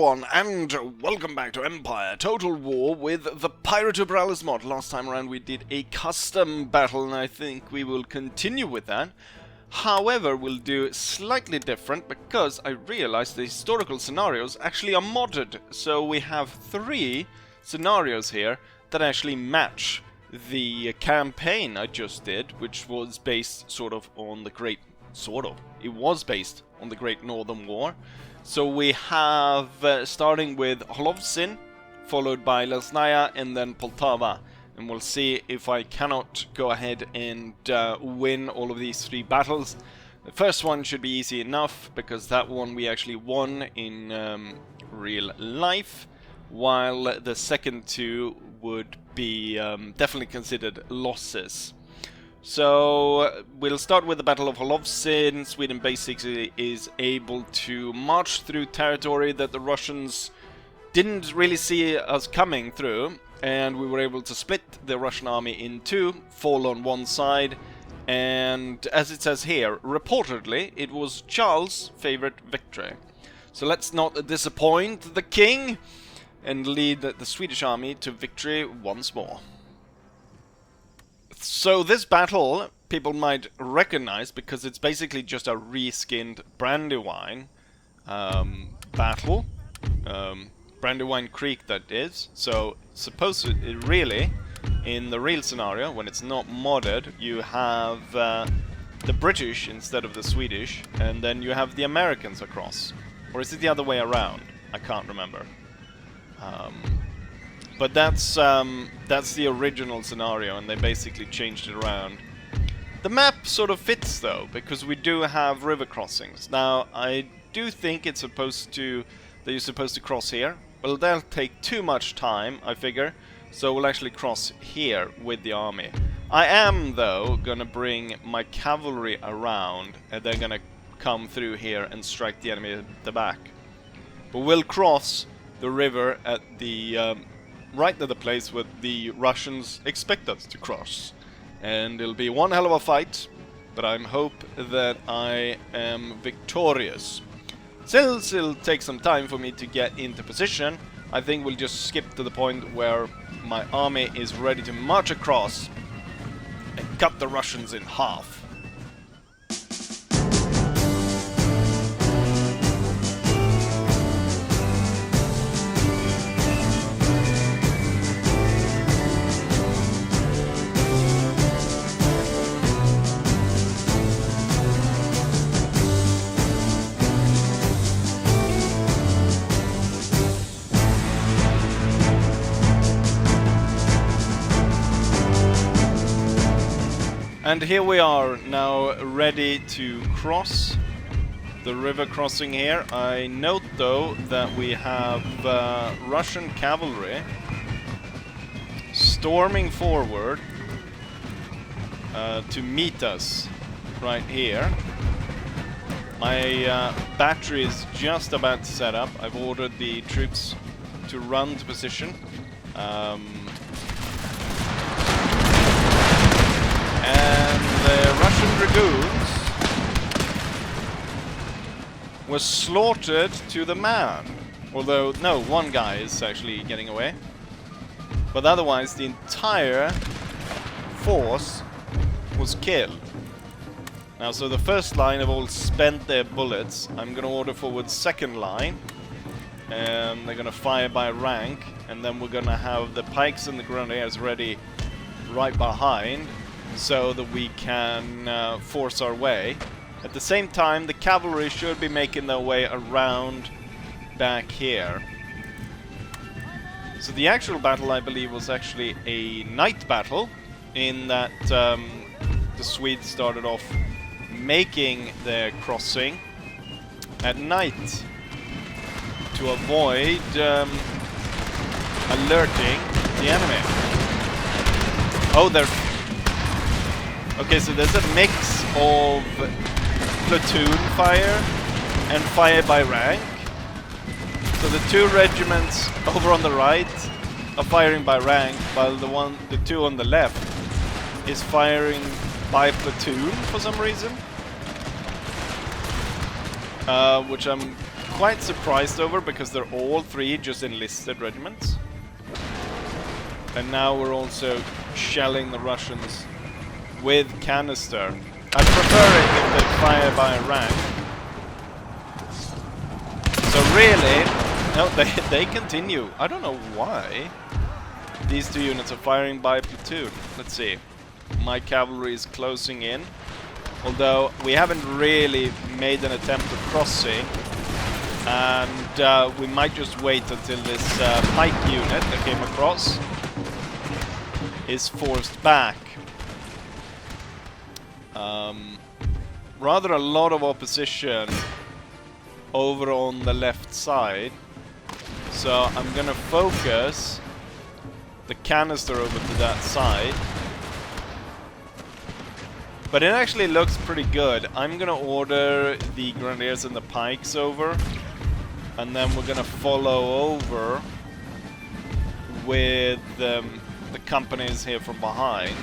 everyone, and welcome back to Empire Total War with the Pirate of Bralis mod. Last time around we did a custom battle, and I think we will continue with that. However, we'll do slightly different, because I realized the historical scenarios actually are modded. So we have 3 scenarios here that actually match the campaign I just did, which was based sort of on the Great... It was based on the Great Northern War. So we have, starting with Holowczyn, followed by Lesnaya, and then Poltava. And we'll see if I cannot go ahead and win all of these 3 battles. The first one should be easy enough, because that one we actually won in real life, while the second 2 would be definitely considered losses. So we'll start with the Battle of Holowczyn. Sweden basically is able to march through territory that the Russians didn't really see us coming through, and we were able to split the Russian army in 2, fall on one side, and as it says here, reportedly it was Charles' favorite victory. So let's not disappoint the king and lead the Swedish army to victory once more. So this battle, people might recognize, because it's basically just a reskinned Brandywine battle. Brandywine Creek, that is. So, supposedly, really, in the real scenario, when it's not modded, you have the British instead of the Swedish, and then you have the Americans across. Or is it the other way around? I can't remember. But that's the original scenario, and they basically changed it around. The map sort of fits, though, because we do have river crossings. Now, I do think it's supposed to... that you're supposed to cross here. Well, that'll take too much time, I figure, so we'll actually cross here with the army. I am, though, gonna bring my cavalry around, and they're gonna come through here and strike the enemy at the back. But we'll cross the river at the... right to the place where the Russians expect us to cross. And it'll be one hell of a fight, but I hope that I am victorious. Since it'll take some time for me to get into position, I think we'll just skip to the point where my army is ready to march across and cut the Russians in half. And here we are, now ready to cross the river crossing here. I note, though, that we have Russian cavalry storming forward to meet us right here. My battery is just about to set up. I've ordered the troops to run to position. And the Russian dragoons was slaughtered to the man. Although, no, one guy is actually getting away. But otherwise, the entire force was killed. Now, so the first line have all spent their bullets. I'm going to order forward second line. And they're going to fire by rank. And then we're going to have the pikes and the grenadiers ready right behind, so that we can force our way. At the same time, the cavalry should be making their way around back here. So the actual battle, I believe, was actually a night battle, in that the Swedes started off making their crossing at night to avoid alerting the enemy. Oh, they're... Okay, so there's a mix of platoon fire and fire by rank. So the 2 regiments over on the right are firing by rank, while the 2 on the left is firing by platoon for some reason. Which I'm quite surprised over, because they're all three just enlisted regiments. And now we're also shelling the Russians with canister. I prefer it if they fire by a rank. So really, no, they continue. I don't know why these two units are firing by platoon. Let's see. My cavalry is closing in. Although we haven't really made an attempt at crossing. And we might just wait until this pike unit that came across is forced back. Rather a lot of opposition over on the left side. So I'm gonna focus the canister over to that side. But it actually looks pretty good. I'm gonna order the grenadiers and the pikes over. And then we're gonna follow over with the companies here from behind.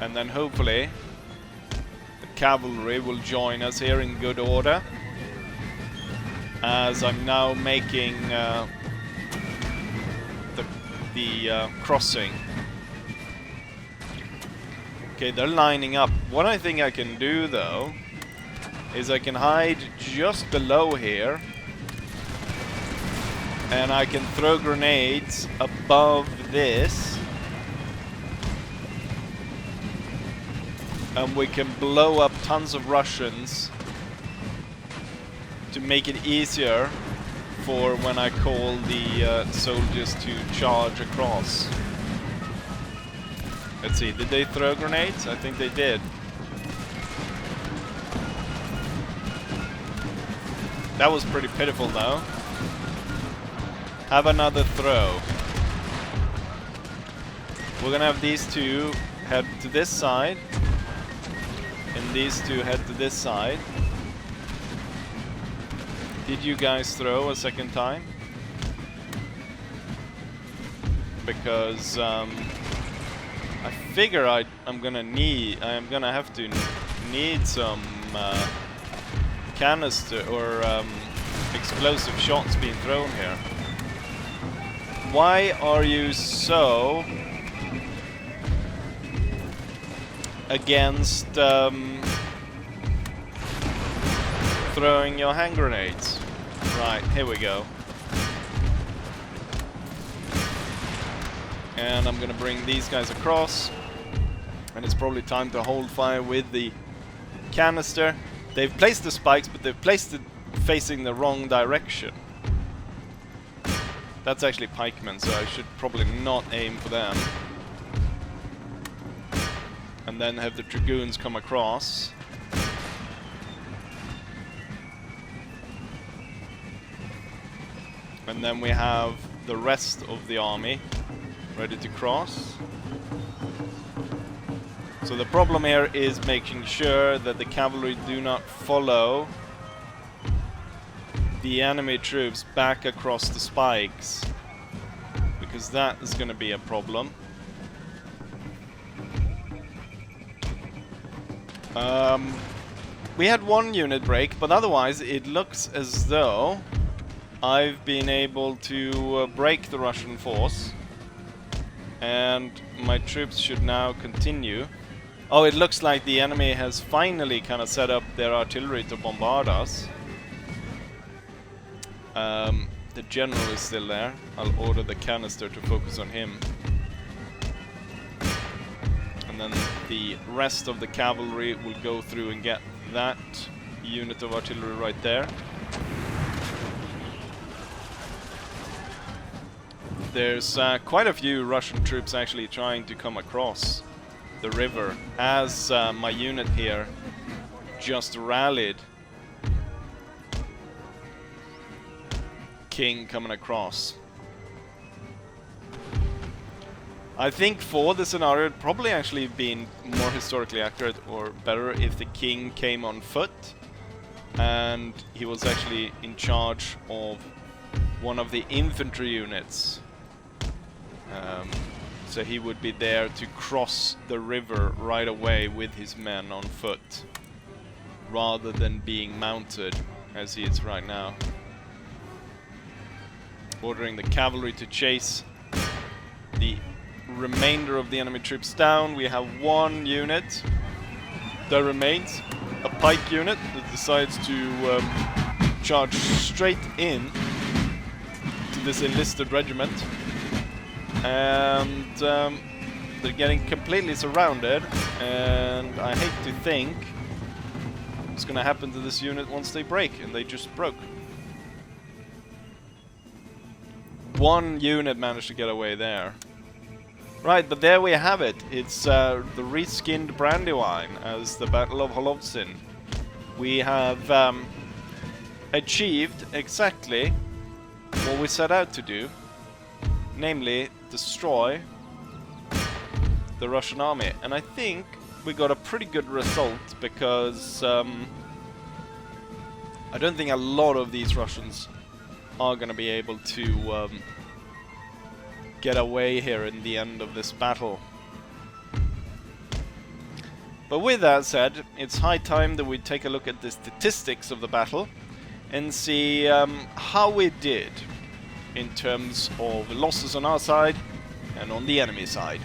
And then hopefully the cavalry will join us here in good order. As I'm now making the crossing. Okay, they're lining up. What I think I can do though is I can hide just below here. And I can throw grenades above this. And we can blow up tons of Russians to make it easier for when I call the soldiers to charge across. Let's see, did they throw grenades? I think they did. That was pretty pitiful though. Have another throw. We're gonna have these two head to this side. And these two head to this side. Did you guys throw a second time? Because I figure I'm gonna have to need some canister or explosive shots being thrown here. Why are you so against throwing your hand grenades? Right, here we go. And I'm gonna bring these guys across. And it's probably time to hold fire with the canister. They've placed the spikes, but they've placed it facing the wrong direction. That's actually pikemen, so I should probably not aim for them. And then have the dragoons come across. And then we have the rest of the army ready to cross. So the problem here is making sure that the cavalry do not follow the enemy troops back across the spikes, because that is going to be a problem. We had one unit break, but otherwise it looks as though I've been able to break the Russian force, and my troops should now continue. Oh, it looks like the enemy has finally kind of set up their artillery to bombard us. The general is still there. I'll order the canister to focus on him. And then the rest of the cavalry will go through and get that unit of artillery right there. There's quite a few Russian troops actually trying to come across the river as my unit here just rallied. King coming across. I think for the scenario it'd probably actually been more historically accurate or better if the king came on foot and he was actually in charge of one of the infantry units. So he would be there to cross the river right away with his men on foot, rather than being mounted as he is right now. Ordering the cavalry to chase the remainder of the enemy troops down. We have one unit that remains, a pike unit that decides to charge straight in to this enlisted regiment, and they're getting completely surrounded, and I hate to think what's gonna happen to this unit once they break, and they just broke. One unit managed to get away there. Right, but there we have it. It's the reskinned Brandywine as the Battle of Holowczyn. We have achieved exactly what we set out to do, namely destroy the Russian army. And I think we got a pretty good result, because I don't think a lot of these Russians are going to be able to get away here in the end of this battle. But with that said, it's high time that we take a look at the statistics of the battle and see how we did in terms of losses on our side and on the enemy side.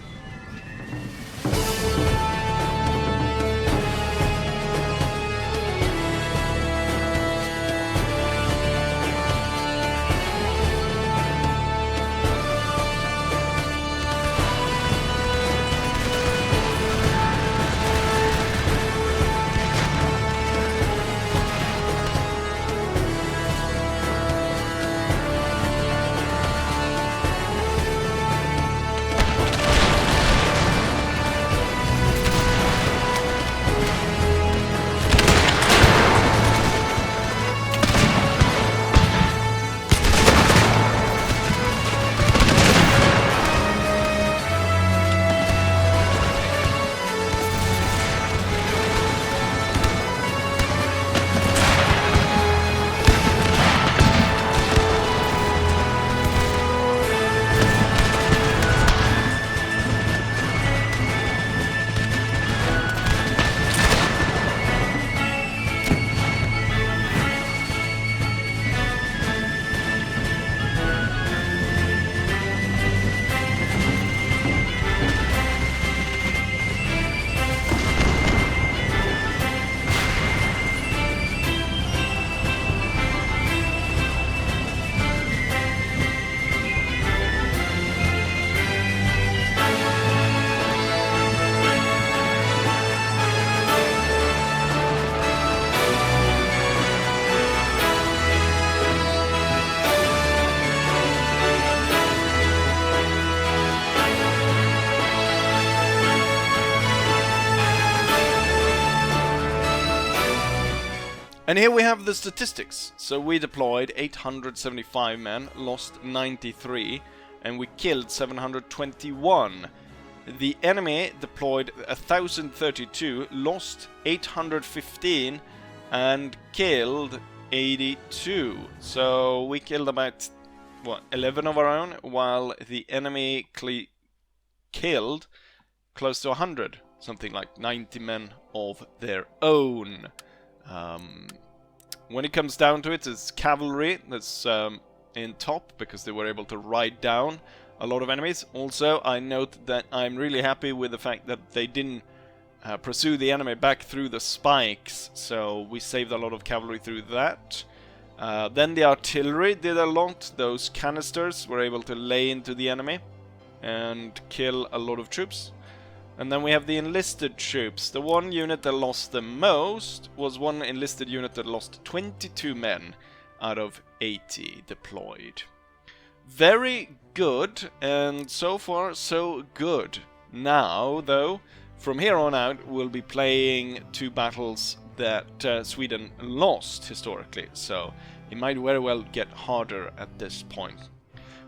And here we have the statistics. So we deployed 875 men, lost 93, and we killed 721. The enemy deployed 1032, lost 815, and killed 82. So we killed about, what, 11 of our own, while the enemy killed close to 100. Something like 90 men of their own. When it comes down to it, it's cavalry that's in top, because they were able to ride down a lot of enemies. Also, I note that I'm really happy with the fact that they didn't pursue the enemy back through the spikes, so we saved a lot of cavalry through that. Then the artillery did a lot. Those canisters were able to lay into the enemy and kill a lot of troops. And then we have the enlisted troops. The one unit that lost the most was one enlisted unit that lost 22 men out of 80 deployed. Very good, and so far so good. Now, though, from here on out, we'll be playing two battles that Sweden lost historically, so it might very well get harder at this point.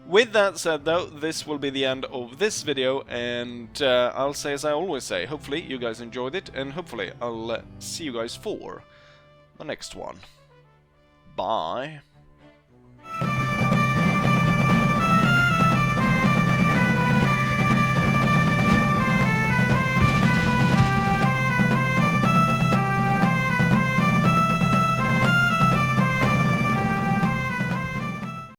With that said, though, this will be the end of this video, and I'll say as I always say, hopefully you guys enjoyed it, and hopefully I'll see you guys for the next one. Bye.